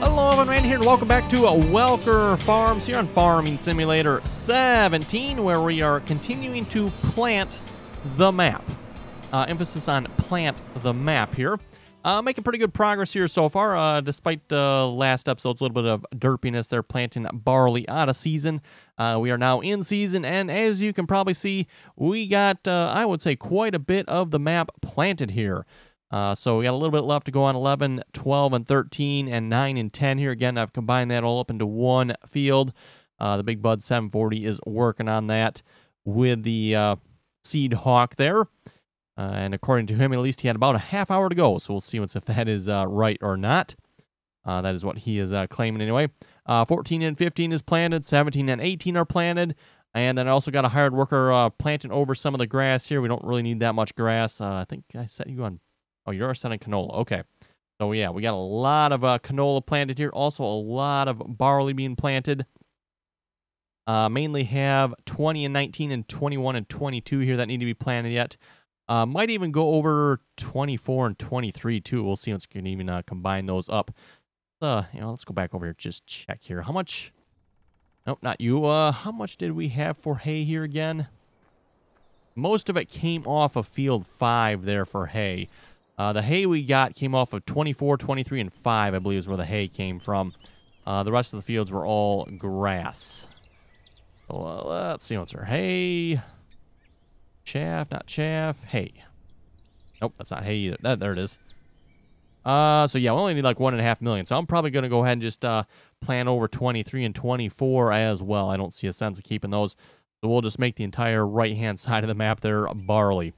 Hello, everyone, Randy here, and welcome back to Welker Farms here on Farming Simulator 17, where we are continuing to plant the map. Emphasis on plant the map here. Making pretty good progress here so far, despite last episode's little bit of derpiness there, planting barley out of season. We are now in season, and as you can probably see, we got, I would say, quite a bit of the map planted here. So we got a little bit left to go on 11, 12, and 13, and 9 and 10 here. Again, I've combined that all up into one field. The Big Bud 740 is working on that with the Seed Hawk there. And according to him, at least he had about a half hour to go. So we'll see if that is right or not. That is what he is claiming anyway. 14 and 15 is planted. 17 and 18 are planted. And then I also got a hired worker planting over some of the grass here. We don't really need that much grass. I think I set you on... Oh, you're setting canola. Okay. So, yeah, we got a lot of canola planted here. Also, a lot of barley being planted. Mainly have 20 and 19 and 21 and 22 here that need to be planted yet. Might even go over 24 and 23, too. We'll see if we can even combine those up. Let's go back over here. Just check here. How much... Nope, not you. How much did we have for hay here again? Most of it came off of field 5 there for hay. The hay we got came off of 24, 23, and 5, I believe is where the hay came from. The rest of the fields were all grass. So let's see what's our hay. Chaff, not chaff. Hay. Nope, that's not hay either. There it is. So yeah, we only need like 1.5 million. So I'm probably going to go ahead and just plan over 23 and 24 as well. I don't see a sense of keeping those. So we'll just make the entire right-hand side of the map there barley.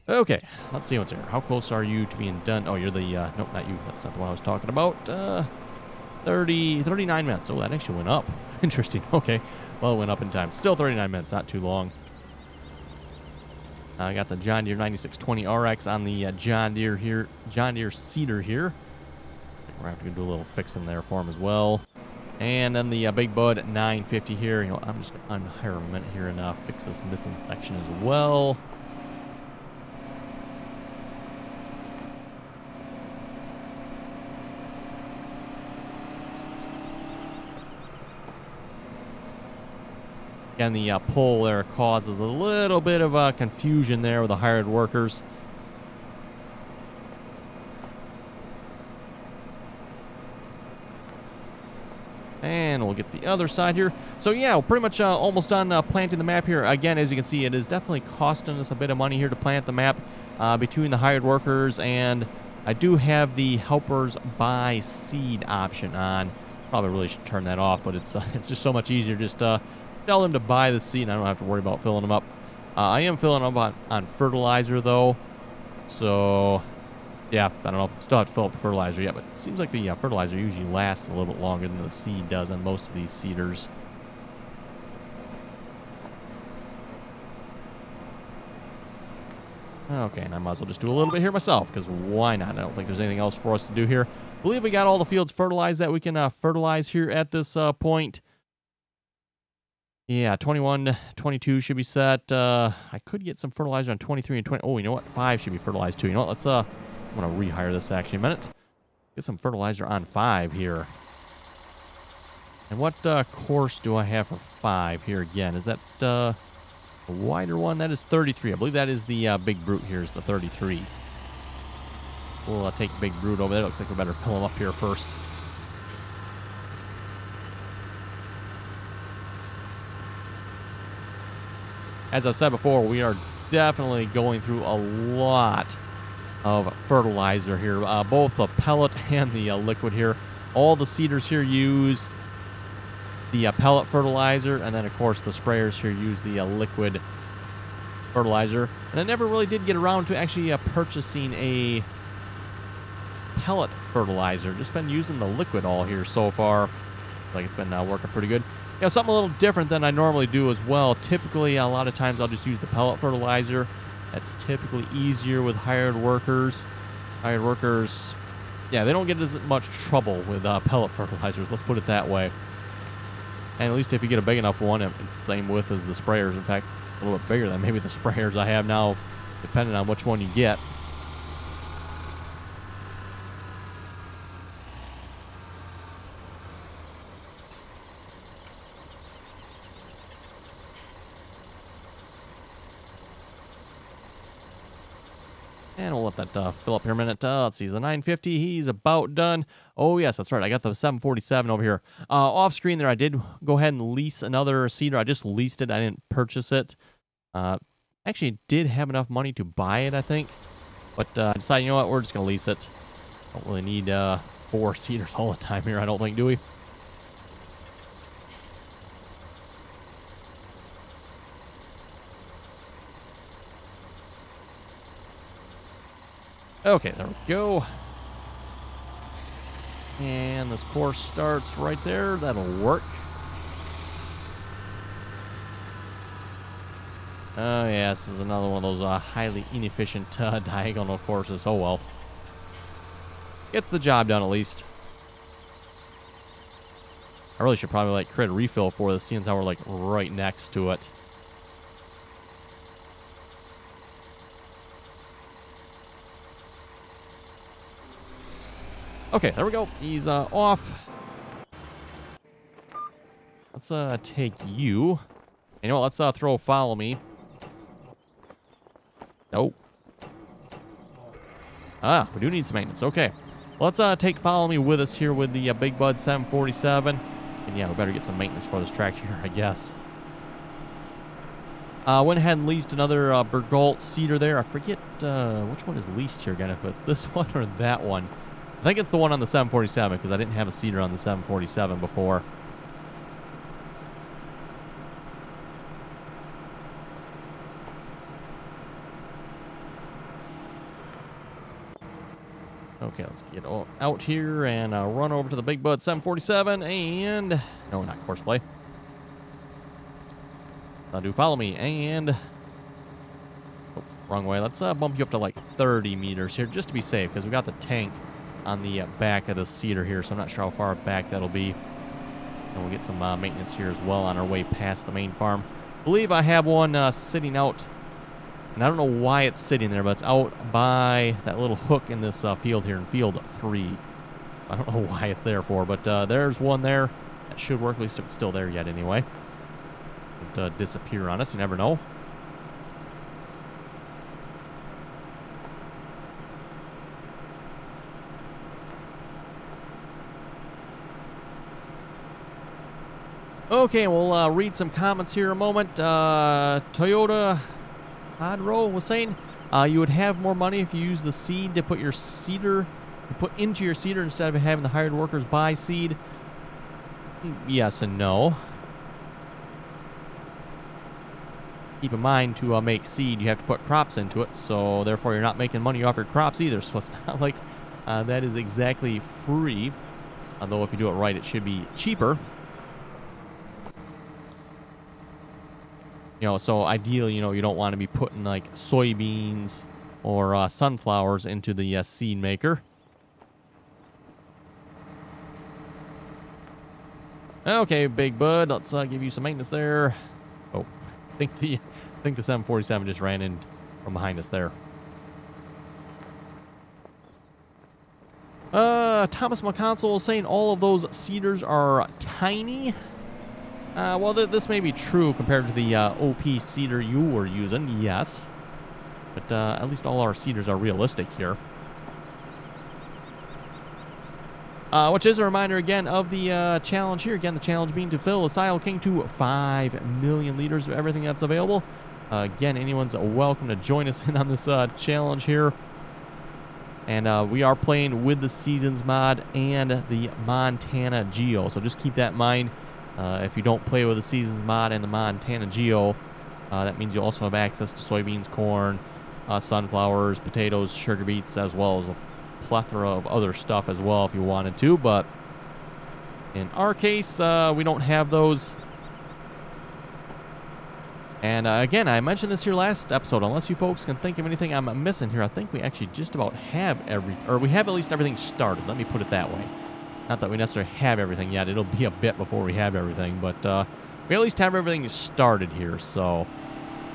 Okay, let's see what's here. How close are you to being done? Oh, you're the, nope, not you. That's not the one I was talking about. 39 minutes. Oh, that actually went up. Interesting. Okay, well, it went up in time. Still 39 minutes, not too long. I got the John Deere 9620 RX on the John Deere Cedar here. We're going to have to do a little fixing there for him as well. And then the Big Bud 950 here. You know, I'm just going to unhire a minute here and fix this missing section as well. Again, the pull there causes a little bit of confusion there with the hired workers. And we'll get the other side here. So yeah, we're pretty much almost done planting the map here. Again, as you can see, it is definitely costing us a bit of money here to plant the map between the hired workers, and I do have the helpers buy seed option on. Probably really should turn that off, but it's just so much easier just tell them to buy the seed, and I don't have to worry about filling them up. I am filling them up on fertilizer, though. So, yeah, I don't know. Still have to fill up the fertilizer yet, but it seems like the fertilizer usually lasts a little bit longer than the seed does on most of these seeders. Okay, and I might as well just do a little bit here myself, because why not? I don't think there's anything else for us to do here. I believe we got all the fields fertilized that we can fertilize here at this point. Yeah, 21, 22 should be set. I could get some fertilizer on 23 and 20. Oh, you know what? 5 should be fertilized too. You know what? Let's, I'm going to rehire this actually a minute. Get some fertilizer on 5 here. And what course do I have for 5 here again? Is that a wider one? That is 33. I believe that is the Big Brute here is the 33. We'll take Big Brute over there. Looks like we better fill him up here first. As I've said before, we are definitely going through a lot of fertilizer here, both the pellet and the liquid here. All the seeders here use the pellet fertilizer, and then, of course, the sprayers here use the liquid fertilizer. And I never really did get around to actually purchasing a pellet fertilizer. Just been using the liquid all here so far. Like it's been working pretty good. You know, something a little different than I normally do as well. Typically, a lot of times I'll just use the pellet fertilizer. That's typically easier with hired workers. Hired workers, yeah, they don't get as much trouble with pellet fertilizers. Let's put it that way. And at least if you get a big enough one, it's the same width as the sprayers. In fact, a little bit bigger than maybe the sprayers I have now, depending on which one you get. And we'll let that fill up here a minute. Let's see, the 950, he's about done. Oh, yes, that's right. I got the 747 over here. Off screen there, I did go ahead and lease another cedar. I just leased it. I didn't purchase it. Actually, did have enough money to buy it, I think. But I decided, you know what, we're just going to lease it. Don't really need 4 cedars all the time here, I don't think, do we? Okay, there we go. And this course starts right there. That'll work. Oh, yeah, this is another one of those highly inefficient diagonal courses. Oh, well. Gets the job done, at least. I really should probably, create a refill for this, seeing as how we're, right next to it. Okay, there we go. He's off. Let's take you. You know what? Let's throw follow me. Nope. Ah, we do need some maintenance. Okay. Let's take follow me with us here with the Big Bud 747. And yeah, we better get some maintenance for this track here, I guess. Went ahead and leased another Bergault cedar there. I forget which one is leased here again, if it's this one or that one. I think it's the one on the 747 because I didn't have a cedar on the 747 before. Okay, let's get out here and run over to the Big Bud 747 and... No, not Courseplay. Do follow me and... Oh, wrong way. Let's bump you up to 30 meters here just to be safe because we got the tank on the back of the cedar here, so I'm not sure how far back that'll be. And we'll get some maintenance here as well on our way past the main farm. I believe I have one sitting out, and I don't know why it's sitting there, but it's out by that little hook in this field here in field 3. I don't know why it's there for, but there's one there. That should work, at least if it's still there yet anyway. Don't disappear on us, you never know. Okay, we'll read some comments here in a moment. Toyota Hadro was saying you would have more money if you use the seed to put your cedar, put into your cedar instead of having the hired workers buy seed. Yes and no. Keep in mind, to make seed, you have to put crops into it, so therefore you're not making money off your crops either. So it's not like that is exactly free. Although if you do it right, it should be cheaper. You know, so ideally, you know, you don't want to be putting soybeans or sunflowers into the seed maker. Okay, Big Bud, let's give you some maintenance there. Oh, I think the 747 just ran in from behind us there. Thomas McConsole is saying all of those cedars are tiny. Well, this may be true compared to the OP cedar you were using, yes. But at least all our cedars are realistic here. Which is a reminder again of the challenge here. Again, the challenge being to fill a Sile King to 5 million liters of everything that's available. Again, anyone's welcome to join us in on this challenge here. And we are playing with the Seasons mod and the Montana Geo. So just keep that in mind. If you don't play with the Seasons mod and the Montana Geo, that means you also have access to soybeans, corn, sunflowers, potatoes, sugar beets, as well as a plethora of other stuff as well if you wanted to. But in our case, we don't have those. And again, I mentioned this here last episode. Unless you folks can think of anything I'm missing here, I think we actually just about have we have at least everything started. Let me put it that way. Not that we necessarily have everything yet. It'll be a bit before we have everything, but we at least have everything started here, so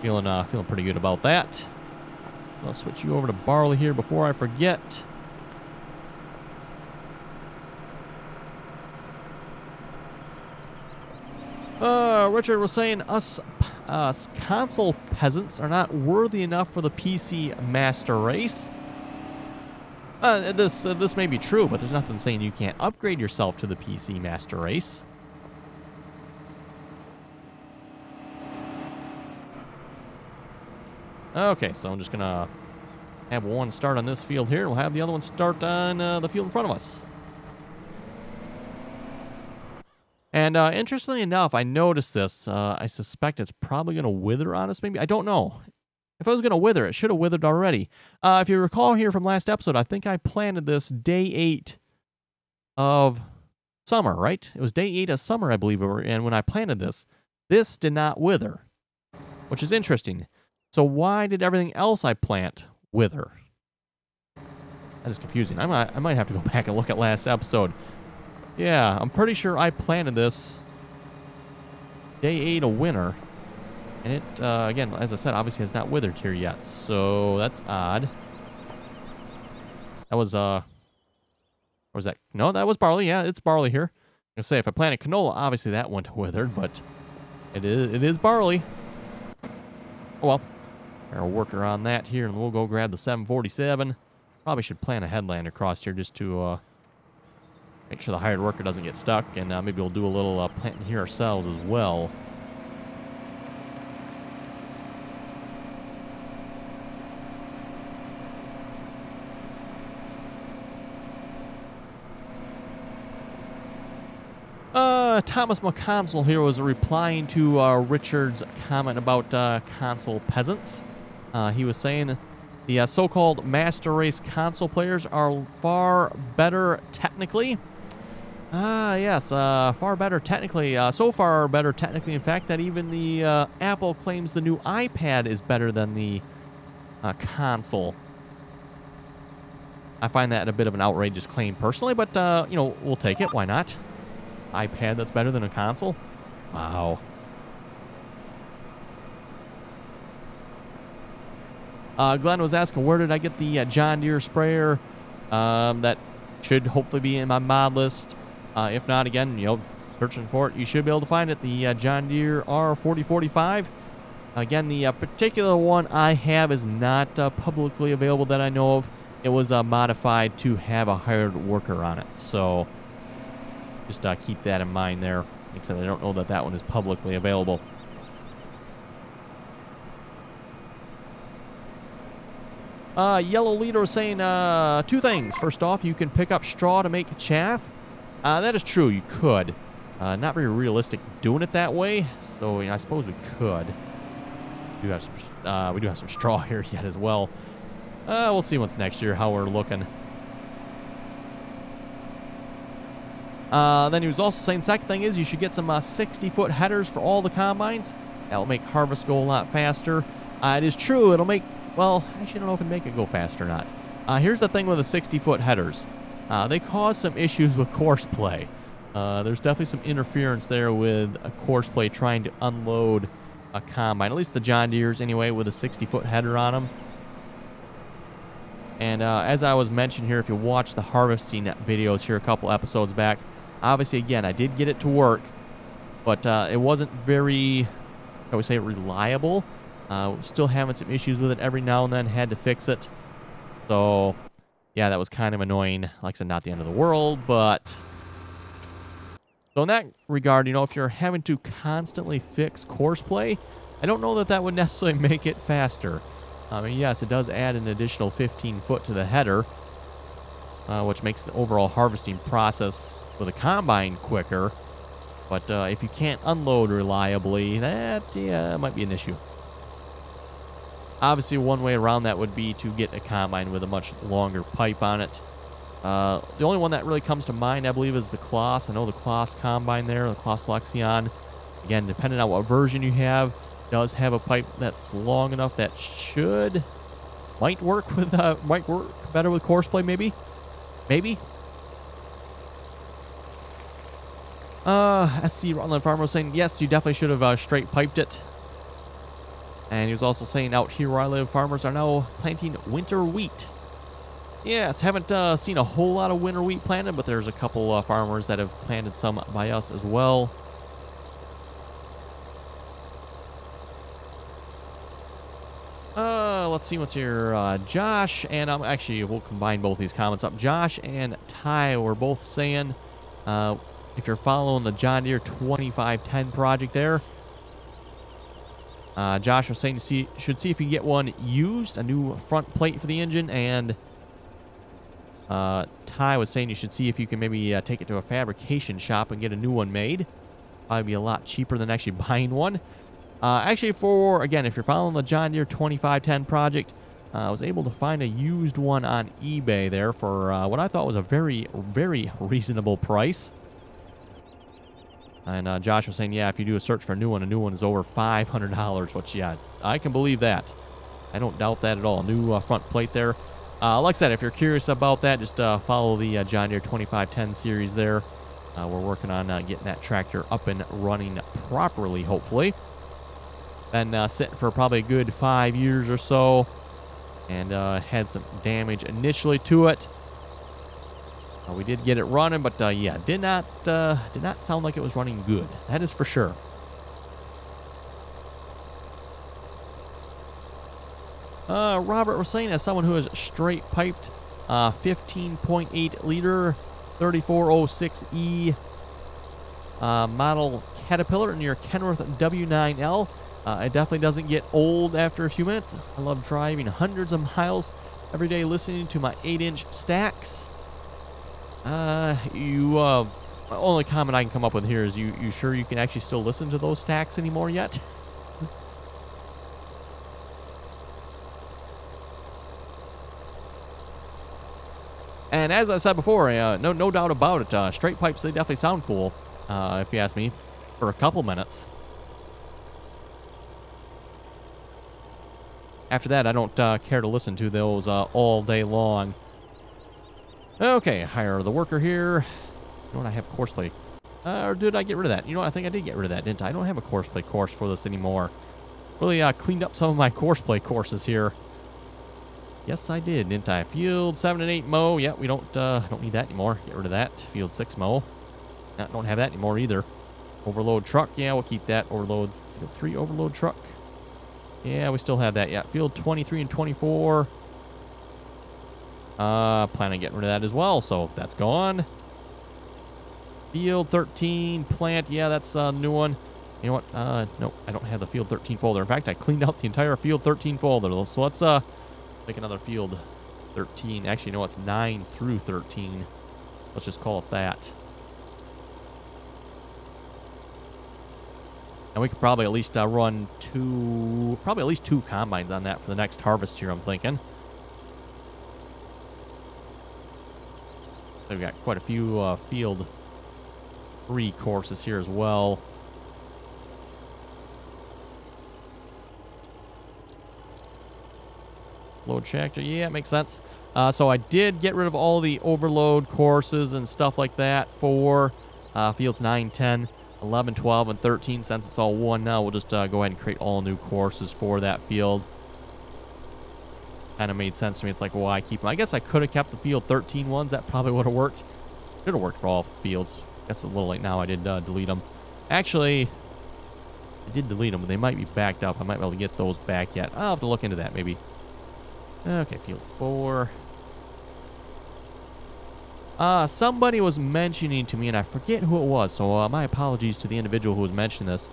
feeling pretty good about that. So I'll switch you over to barley here before I forget. Richard was saying us console peasants are not worthy enough for the PC master race. This may be true, but there's nothing saying you can't upgrade yourself to the PC master race. Okay, so I'm just gonna have one start on this field here. We'll have the other one start on the field in front of us. And interestingly enough, I noticed this. I suspect it's probably going to wither on us, maybe. I don't know. If it was going to wither, it should have withered already. If you recall here from last episode, I think I planted this day 8 of summer, right? It was day 8 of summer, I believe. And when I planted this, this did not wither, which is interesting. So why did everything else I plant wither? That is confusing. I might have to go back and look at last episode. Yeah, I'm pretty sure I planted this day 8 of winter. And it, again, as I said, obviously has not withered here yet. So that's odd. That was, or was that? No, that was barley. Yeah, it's barley here. I'm going to say, if I planted canola, obviously that wouldn't have withered, but it is barley. Oh, well. I'll work around that here, and we'll go grab the 747. Probably should plant a headland across here just to, make sure the hired worker doesn't get stuck, and maybe we'll do a little planting here ourselves as well. Thomas McConsole here was replying to Richard's comment about console peasants. He was saying the so-called master race console players are far better technically. Yes, far better technically. So far better technically, in fact, that even the Apple claims the new iPad is better than the console. I find that a bit of an outrageous claim personally, but, you know, we'll take it. Why not? iPad that's better than a console? Wow. Glenn was asking, where did I get the John Deere sprayer? That should hopefully be in my mod list. If not, again, you know, searching for it, you should be able to find it. The John Deere R4045. Again, the particular one I have is not publicly available that I know of. It was modified to have a hired worker on it. So just keep that in mind there. Like I said, I don't know that that one is publicly available. Yellow Leader was saying two things. First off, you can pick up straw to make chaff. That is true, you could. Not very realistic doing it that way, so you know, I suppose we could. We do have some straw here yet as well. We'll see once next year how we're looking. Then he was also saying, second thing is you should get some 60-foot headers for all the combines. That'll make harvest go a lot faster. It is true, it'll make, well, actually I don't know if it'll make it go faster or not. Here's the thing with the 60-foot headers. They cause some issues with Courseplay. There's definitely some interference there with a Courseplay trying to unload a combine, at least the John Deere's anyway, with a 60-foot header on them. And as I was mentioning here, if you watch the harvesting videos here a couple episodes back, obviously, again, I did get it to work, but it wasn't very, I would say, reliable. Still having some issues with it every now and then, had to fix it. So, yeah, that was kind of annoying. Like I said, not the end of the world, but... So in that regard, you know, if you're having to constantly fix Courseplay, I don't know that that would necessarily make it faster. I mean, yes, it does add an additional 15 foot to the header, which makes the overall harvesting process with a combine quicker. But if you can't unload reliably, that, yeah, might be an issue. Obviously, one way around that would be to get a combine with a much longer pipe on it. The only one that really comes to mind, I believe, is the Kloss. I know the Kloss combine there, the Kloss Lexion. Again, depending on what version you have, does have a pipe that's long enough that might work better with Courseplay, maybe. SC Rutland Farmer was saying, yes, you definitely should have straight piped it. And he was also saying, out here where I live, farmers are now planting winter wheat. Yes, haven't seen a whole lot of winter wheat planted, but there's a couple farmers that have planted some by us as well. Let's see what's here. Josh and actually, we'll combine both these comments up. Josh and Ty were both saying, if you're following the John Deere 2510 project there, Josh was saying you should see if you can get one used, a new front plate for the engine, and Ty was saying you should see if you can maybe take it to a fabrication shop and get a new one made. Probably be a lot cheaper than actually buying one. Actually, again, if you're following the John Deere 2510 project, I was able to find a used one on eBay there for what I thought was a very, very reasonable price. And Josh was saying, yeah, if you do a search for a new one is over $500, which, yeah, I can believe that. I don't doubt that at all. New front plate there. Like I said, if you're curious about that, just follow the John Deere 2510 series there. We're working on getting that tractor up and running properly, hopefully. Been sitting for probably a good 5 years or so, and had some damage initially to it. We did get it running, but yeah, did not sound like it was running good. That is for sure. Robert was saying, as someone who has straight piped 15.8 liter 3406E model Caterpillar near Kenworth W9L, it definitely doesn't get old after a few minutes. I love driving hundreds of miles every day listening to my 8-inch stacks. Only comment I can come up with here is, you sure you can actually still listen to those stacks anymore yet? And as I said before, no doubt about it, straight pipes, they definitely sound cool, if you ask me, for a couple minutes. After that, I don't care to listen to those all day long. Okay, hire the worker here. You know what, I have Courseplay. Or did I get rid of that? You know what, I think I did get rid of that, didn't I? I don't have a Courseplay course for this anymore. Really cleaned up some of my Courseplay courses here. Yes, I did, didn't I? Field 7 and 8 mow. Yeah, we don't need that anymore. Get rid of that. Field 6 mow. Don't have that anymore either. Overload truck. Yeah, we'll keep that. Overload. Field 3 overload truck. Yeah, we still have that. Yeah, field 23 and 24. Plan on getting rid of that as well, so that's gone. Field 13 plant. Yeah, that's a new one. You know what? Nope, I don't have the field 13 folder. In fact, I cleaned out the entire field 13 folder. So let's make another field 13. Actually, no, it's 9 through 13. Let's just call it that. And we could probably at least run at least two combines on that for the next harvest here, I'm thinking. So we've got quite a few field 3 courses here as well. Load tractor, yeah, it makes sense. So I did get rid of all the overload courses and stuff like that for fields 9, 10, 11, 12, and 13. Since it's all one now, we'll just go ahead and create all new courses for that field. Kind of made sense to me. It's like, why keep them? I guess I could have kept the field 13 ones. That probably would have worked. Should have worked for all fields. I guess a little late now. I did delete them. Actually, I did delete them, but they might be backed up. I might be able to get those back yet. I'll have to look into that, maybe. Okay, field 4. Somebody was mentioning to me, and I forget who it was, so my apologies to the individual who was mentioning this.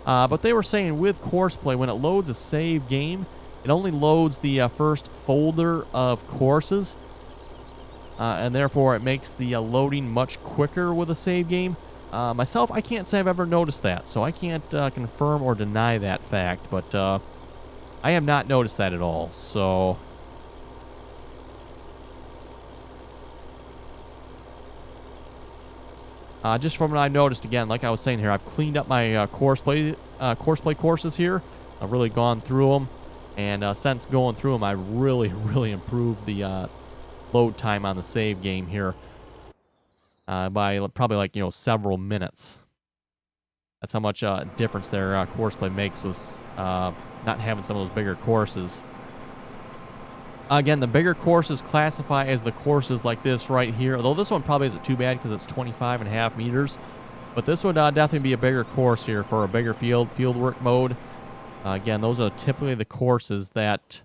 But they were saying with Courseplay, when it loads a save game, it only loads the first folder of courses, and therefore it makes the loading much quicker with a save game. Myself, I can't say I've ever noticed that, so I can't confirm or deny that fact, but I have not noticed that at all, so... just from what I noticed, again, like I was saying here, I've cleaned up my Courseplay courses here. I've really gone through them, and since going through them, I really improved the load time on the save game here by probably, like, several minutes. That's how much difference their Courseplay makes was not having some of those bigger courses. Again, the bigger courses classify as the courses like this right here. Although this one probably isn't too bad because it's 25.5 meters. But this would definitely be a bigger course here for a bigger field work mode. Again, those are typically the courses that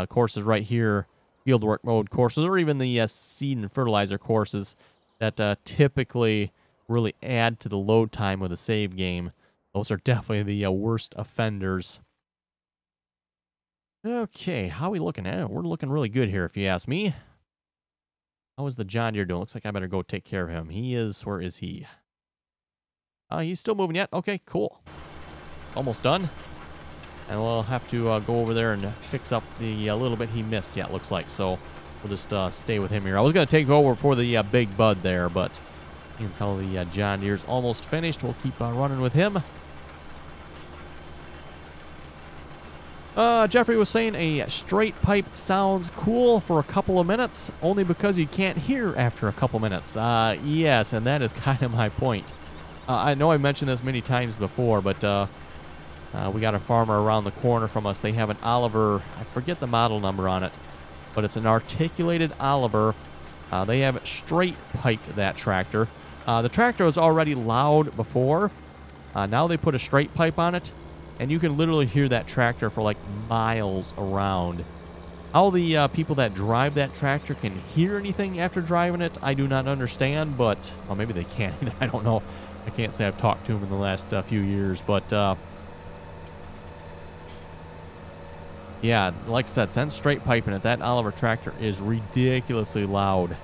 courses right here, field work mode courses, or even the seed and fertilizer courses that typically really add to the load time of the save game. Those are definitely the worst offenders. Okay, how are we looking at? We're looking really good here, if you ask me. How is the John Deere doing? Looks like I better go take care of him. He is, where is he? He's still moving yet. Okay, cool. Almost done. And we'll have to go over there and fix up the little bit he missed, yeah, it looks like. So we'll just stay with him here. I was going to take over for the big bud there, but until the John Deere's almost finished, we'll keep running with him. Jeffrey was saying a straight pipe sounds cool for a couple of minutes, only because you can't hear after a couple minutes. Yes, and that is kind of my point. I know I mentioned this many times before, but we got a farmer around the corner from us. They have an Oliver, I forget the model number on it, but it's an articulated Oliver. They have straight piped that tractor. The tractor was already loud before. Now they put a straight pipe on it, and you can literally hear that tractor for like miles around. How the people that drive that tractor can hear anything after driving it, I do not understand, but, well, maybe they can't. I don't know. I can't say I've talked to them in the last few years, but yeah, like I said, since straight piping it, that Oliver tractor is ridiculously loud.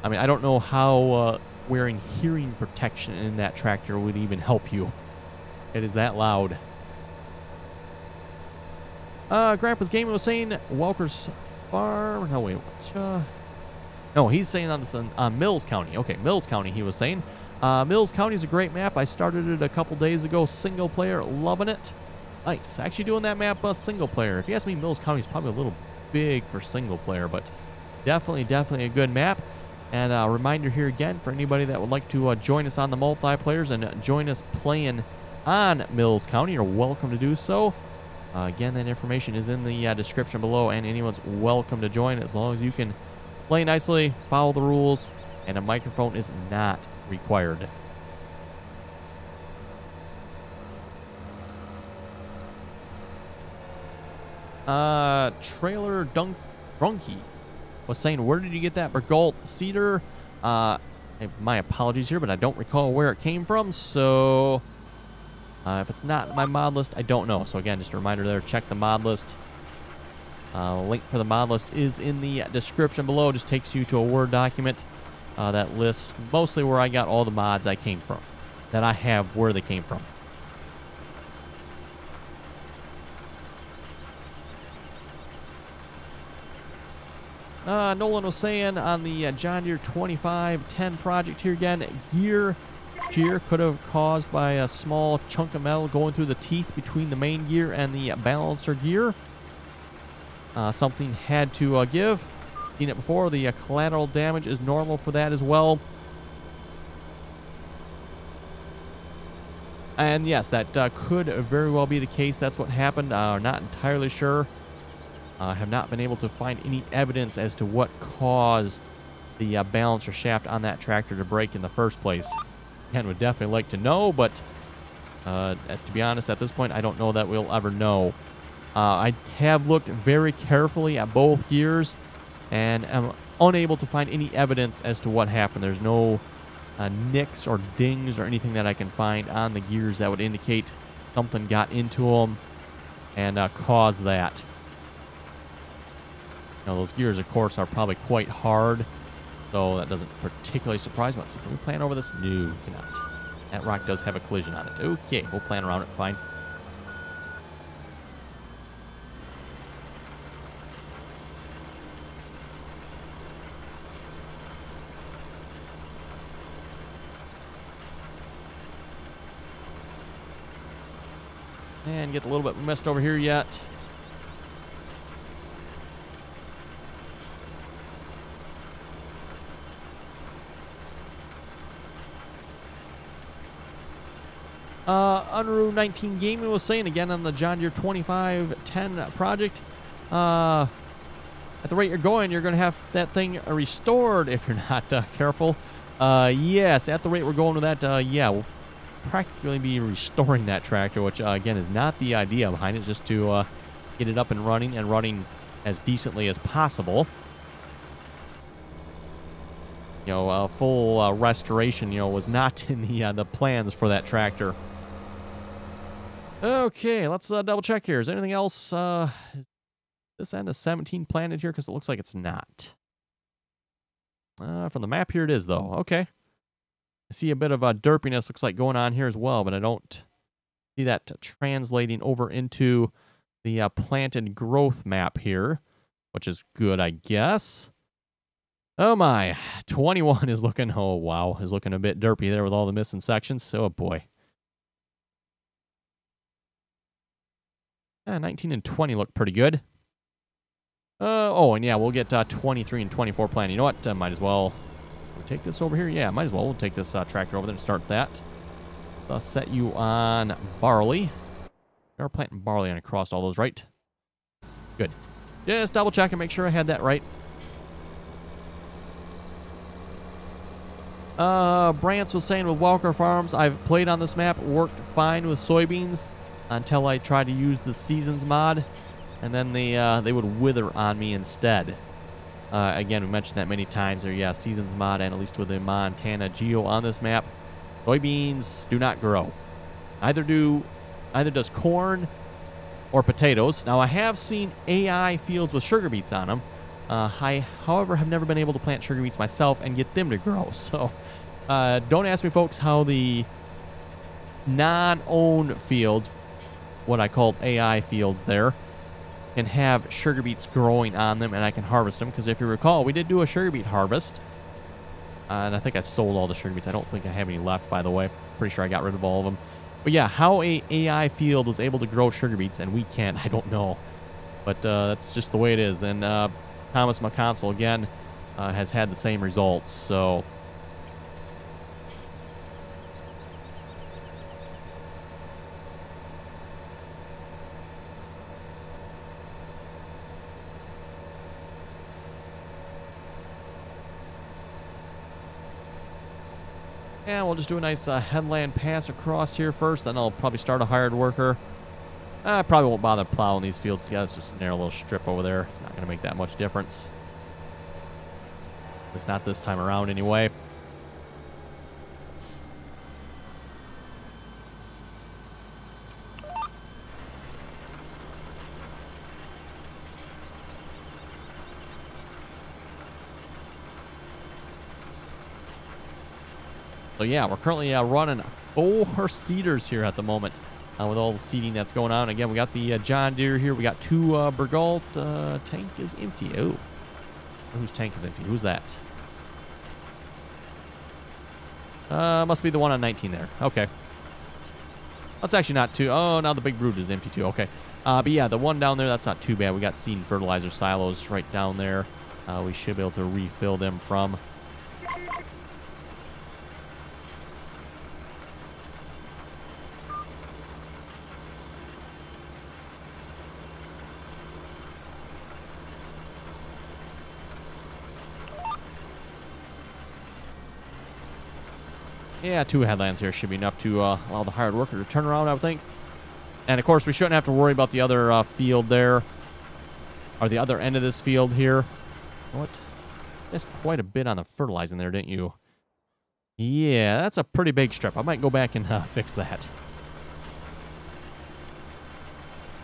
I mean, I don't know how wearing hearing protection in that tractor would even help you. It is that loud. Grandpa's Gaming was saying Welker's farm. No, wait. No, he's saying on Mills County. Okay, Mills County, he was saying. Mills County is a great map. I started it a couple days ago. Single player, loving it. Nice. Actually doing that map single player. If you ask me, Mills County is probably a little big for single player, but definitely a good map. And a reminder here again for anybody that would like to join us on the multiplayers and join us playing on Mills County, you're welcome to do so. Again, that information is in the description below, and anyone's welcome to join as long as you can play nicely, follow the rules, and a microphone is not required. Trailer Drunky was saying, where did you get that Bergault cedar? My apologies here, but I don't recall where it came from, so if it's not my mod list, I don't know. So again, just a reminder there, check the mod list. Link for the mod list is in the description below. Just takes you to a Word document that lists mostly where I got all the mods I came from, that I have where they came from. Nolan was saying on the John Deere 2510 project here again, gear shear could have caused by a small chunk of metal going through the teeth between the main gear and the balancer gear. Something had to give. Seen it before. The collateral damage is normal for that as well. And yes, that could very well be the case. That's what happened. Not entirely sure. Have not been able to find any evidence as to what caused the balancer shaft on that tractor to break in the first place. Again, would definitely like to know, but to be honest, at this point, I don't know that we'll ever know. I have looked very carefully at both gears and am unable to find any evidence as to what happened. There's no nicks or dings or anything that I can find on the gears that would indicate something got into them and caused that. Now, those gears, of course, are probably quite hard, so that doesn't particularly surprise me. Let's see, can we plan over this? No, we cannot. That rock does have a collision on it. Okay, we'll plan around it, fine. And get a little bit messed over here yet. Unruh 19 Gaming was saying, again on the John Deere 2510 project, at the rate you're going, you're going to have that thing restored if you're not careful. Yes, at the rate we're going with that, yeah, we'll practically be restoring that tractor, which, again, is not the idea behind it, just to get it up and running as decently as possible. You know, full restoration, you know, was not in the plans for that tractor. Okay, let's double check here. Is there anything else? This end of 17 planted here? Because it looks like it's not. From the map here it is, though. Okay. I see a bit of derpiness looks like going on here as well, but I don't see that translating over into the planted growth map here, which is good, I guess. Oh my, 21 is looking, oh wow, is looking a bit derpy there with all the missing sections. Oh boy. 19 and 20 look pretty good. Oh, and yeah, we'll get 23 and 24 planted. You know what? Might as well take this over here. Yeah, might as well. We'll take this tractor over there and start that. Set you on barley. We are planting barley on across all those, right? Good. Just double check and make sure I had that right. Brantz was saying with Welker Farms, I've played on this map, worked fine with soybeans until I tried to use the Seasons mod, and then they would wither on me instead. Again, we mentioned that many times there. Yeah, Seasons mod, and at least with the Montana Geo on this map, soybeans do not grow. Either does corn or potatoes. Now, I have seen AI fields with sugar beets on them. I, however, have never been able to plant sugar beets myself and get them to grow. So, don't ask me, folks, how the non-owned fields, what I called AI fields there, can have sugar beets growing on them and I can harvest them. Because if you recall, we did do a sugar beet harvest. And I think I sold all the sugar beets. I don't think I have any left, by the way. Pretty sure I got rid of all of them. But yeah, how a AI field was able to grow sugar beets and we can't, I don't know. But that's just the way it is. And Thomas McConsell, again, has had the same results. So yeah, we'll just do a nice headland pass across here first. Then I'll probably start a hired worker. I probably won't bother plowing these fields together. It's just a narrow little strip over there. It's not going to make that much difference. At least not this time around anyway. So yeah, we're currently running 4 seeders here at the moment with all the seeding that's going on. Again, we got the John Deere here. We got 2 Bergalt. Tank is empty. Oh, whose tank is empty? Who's that? Must be the one on 19 there. Okay. That's actually not too... Oh, now the big brood is empty too. Okay. But yeah, the one down there, that's not too bad. We got seed and fertilizer silos right down there. We should be able to refill them from... Yeah, 2 headlands here should be enough to allow the hired worker to turn around, I would think. And, of course, we shouldn't have to worry about the other field there, or the other end of this field here. What? That's quite a bit on the fertilizing there, didn't you? Yeah, that's a pretty big strip. I might go back and fix that.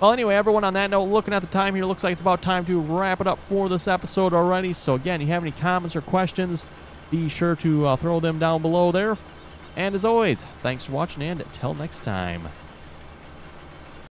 Well, anyway, everyone, on that note, looking at the time here, looks like it's about time to wrap it up for this episode already. So, again, if you have any comments or questions, be sure to throw them down below there. And as always, thanks for watching, and until next time.